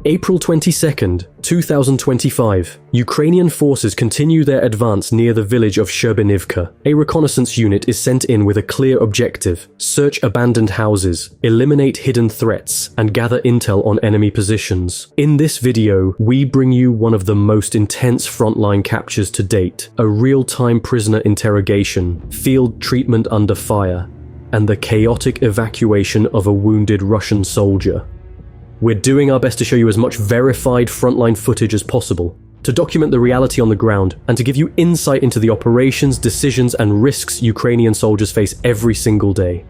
April 22nd, 2025. Ukrainian forces continue their advance near the village of Sherbinivka. A reconnaissance unit is sent in with a clear objective: search abandoned houses, eliminate hidden threats, and gather intel on enemy positions. In this video, we bring you one of the most intense frontline captures to date: a real-time prisoner interrogation, field treatment under fire, and the chaotic evacuation of a wounded Russian soldier. We're doing our best to show you as much verified frontline footage as possible, to document the reality on the ground, and to give you insight into the operations, decisions, and risks Ukrainian soldiers face every single day.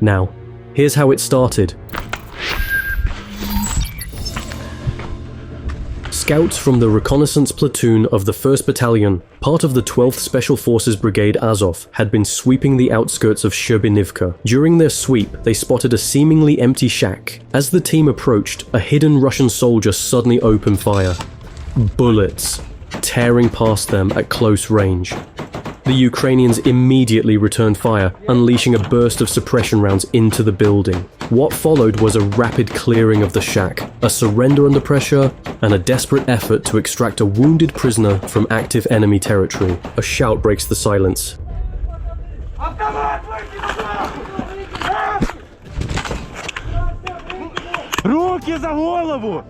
Now, here's how it started. Scouts from the reconnaissance platoon of the 1st Battalion, part of the 12th Special Forces Brigade Azov, had been sweeping the outskirts of Sherbinivka. During their sweep, they spotted a seemingly empty shack. As the team approached, a hidden Russian soldier suddenly opened fire. Bullets tearing past them at close range. The Ukrainians immediately returned fire, unleashing a burst of suppression rounds into the building. What followed was a rapid clearing of the shack, a surrender under pressure, and a desperate effort to extract a wounded prisoner from active enemy territory. A shout breaks the silence. Руки за голову!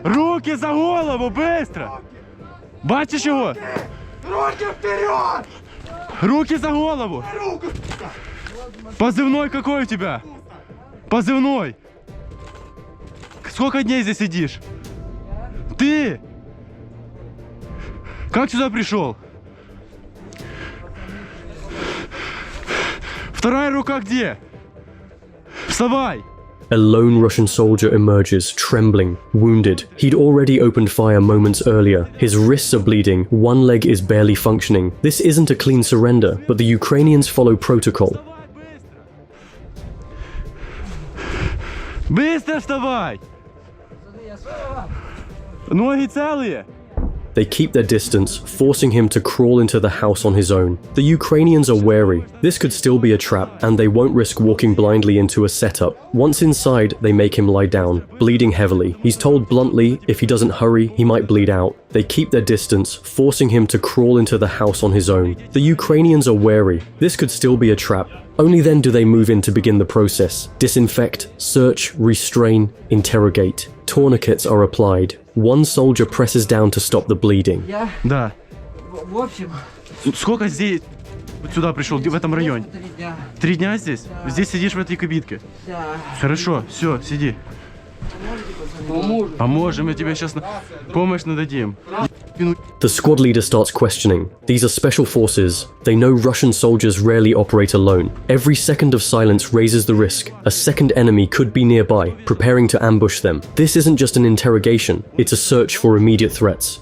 Руки за голову, быстро! Бачиш його? Руки вперед! Руки за голову! Позывной какой у тебя? Позывной! Сколько дней здесь сидишь? Ты? Как сюда пришел? Вторая рука где? Вставай! A lone Russian soldier emerges, trembling, wounded. He'd already opened fire moments earlier. His wrists are bleeding, one leg is barely functioning. This isn't a clean surrender, but the Ukrainians follow protocol. Быстро вставай! Ноги целые? They keep their distance, forcing him to crawl into the house on his own. The Ukrainians are wary. This could still be a trap, and they won't risk walking blindly into a setup. Once inside, they make him lie down, bleeding heavily. He's told bluntly, if he doesn't hurry, he might bleed out. They keep their distance, forcing him to crawl into the house on his own. The Ukrainians are wary. This could still be a trap. Only then do they move in to begin the process. Disinfect, search, restrain, interrogate. Tourniquets are applied. One soldier presses down to stop the bleeding. Да. В общем, Сколько здесь сюда пришел, в этом районе? 3 дня. 3 дня здесь? Здесь сидишь в этой кабинке? Да. Хорошо, все, сиди. Поможем, мы тебе сейчас помощь нададим. The squad leader starts questioning. These are special forces. They know Russian soldiers rarely operate alone. Every second of silence raises the risk. A second enemy could be nearby, preparing to ambush them. This isn't just an interrogation, it's a search for immediate threats.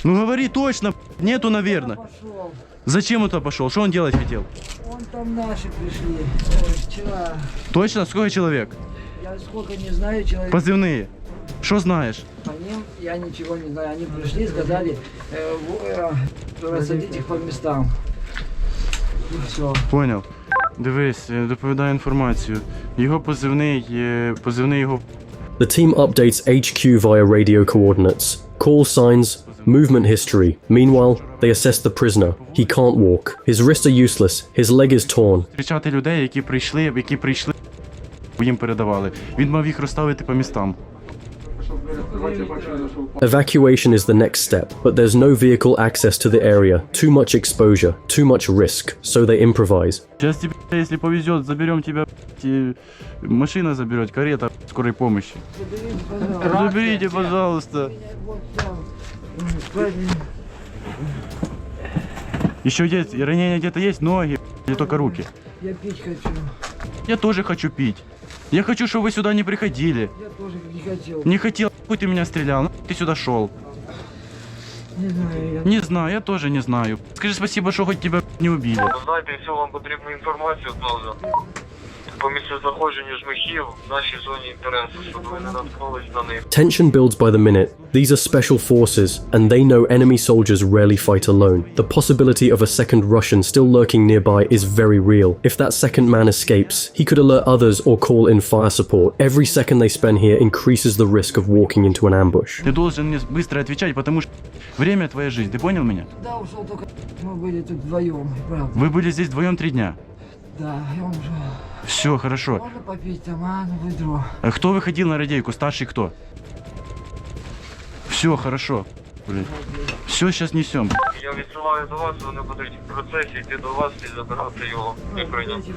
Ну говори точно, нету, наверное. Пошел. Зачем он туда пошел? Что он делать хотел? Вон там наши пришли. Вчера. Точно? Сколько человек? Я сколько не знаю, человек. Позывные. Что знаешь? По ним я ничего не знаю. Они пришли, сказали, рассадить их по местам. И все. Понял. Дивись, доповідаю інформацію. Його позивний його... The team updates HQ via radio coordinates, call signs, movement history. Meanwhile, they assess the prisoner. He can't walk. His wrists are useless. His leg is torn. Зустрічати людей, які прийшли, їм передавали. Він мав їх розставити по містам. Evacuation is the next step, but there's no vehicle access to the area. Too much exposure, too much risk, so they improvise. Сейчас тебе, если повезет, заберем тебя, машина заберет, карета скорой помощи. Заберите, пожалуйста. Еще есть, ранения где-то есть, ноги или только руки? Я пить хочу. Я тоже хочу пить. Я хочу, чтобы вы сюда не приходили. Я тоже не хотел. Не хотел, хоть ты меня стрелял, ты сюда шел. Не знаю, я... Не знаю, я тоже не знаю. Скажи спасибо, что хоть тебя не убили. Знаєте, якщо вам потрібну інформацію, то по місцезнаходженню жмихів в нашій зоні інтересу, щоб ви не наткнулись на них. Tension builds by the minute. These are special forces, and they know enemy soldiers rarely fight alone. The possibility of a second Russian still lurking nearby is very real. If that second man escapes, he could alert others or call in fire support. Every second they spend here increases the risk of walking into an ambush. Ты должен мне быстро отвечать, потому что время твоя жизнь. Ты понял меня? Да, ушел только мы были тут вдвоем, правда. Вы были здесь вдвоем 3 дня. Да, и он уже... Все, хорошо. Можно попить там, ну ведро. А кто выходил на радейку? Старший кто? Все, хорошо. Блин. Все, сейчас несем. Я відсилаю до вас, вони будуть в процесі йти до вас і забирати його в Україні.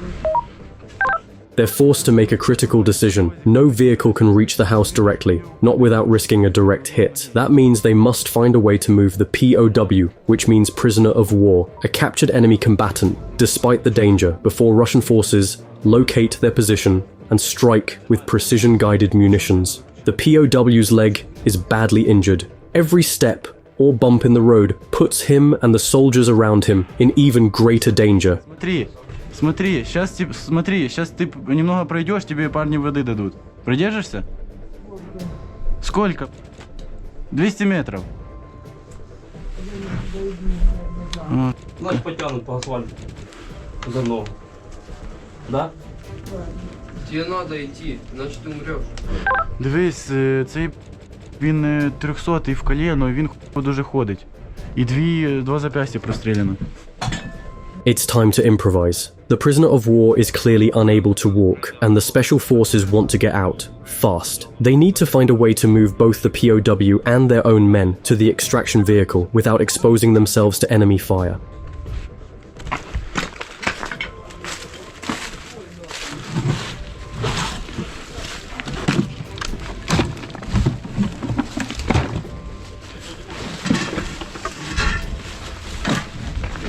They're forced to make a critical decision. No vehicle can reach the house directly, not without risking a direct hit. That means they must find a way to move the POW, which means prisoner of war, a captured enemy combatant, despite the danger, before Russian forces locate their position and strike with precision-guided munitions. The POW's leg is badly injured. Every step or bump in the road puts him and the soldiers around him in even greater danger. Смотри, сейчас ты немного пройдешь, тебе парни воды дадут. Продержишься? Сколько? 200 метров. Значит, потянут по асфальту. За ногу. Да? Тебе надо идти, иначе ты умрешь. Дивись, цей він 300-й в коліно, він дуже ходить. І два зап'ястя простріляно. It's time to improvise. The prisoner of war is clearly unable to walk, and the special forces want to get out, fast. They need to find a way to move both the POW and their own men to the extraction vehicle without exposing themselves to enemy fire.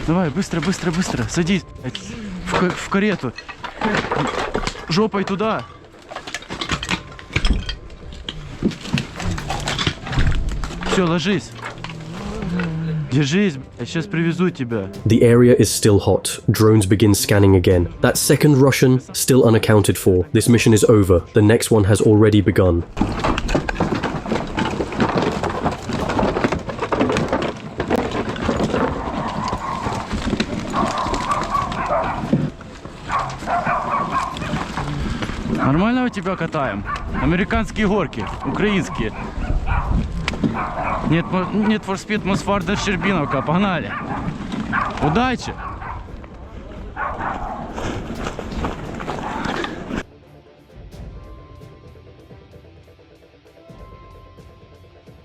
Давай, быстро, садись в карету. Жопой туда. Все, ложись. Держись, сейчас привезу тебя. The area is still hot. Drones begin scanning again. That second Russian, still unaccounted for. This mission is over. The next one has already begun. Нормально у тебя катаем? Американские горки, украинские. Нет for Speed Мосфорда Щербиновка, погнали. Удачи!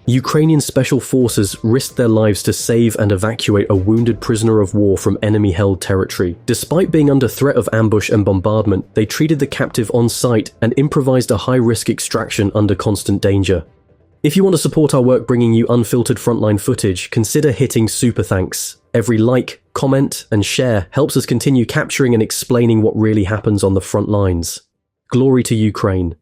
Ukrainian special forces risked their lives to save and evacuate a wounded prisoner of war from enemy-held territory. Despite being under threat of ambush and bombardment, they treated the captive on site and improvised a high-risk extraction under constant danger. If you want to support our work bringing you unfiltered frontline footage, consider hitting super thanks. Every like, comment, and share helps us continue capturing and explaining what really happens on the front lines. Glory to Ukraine.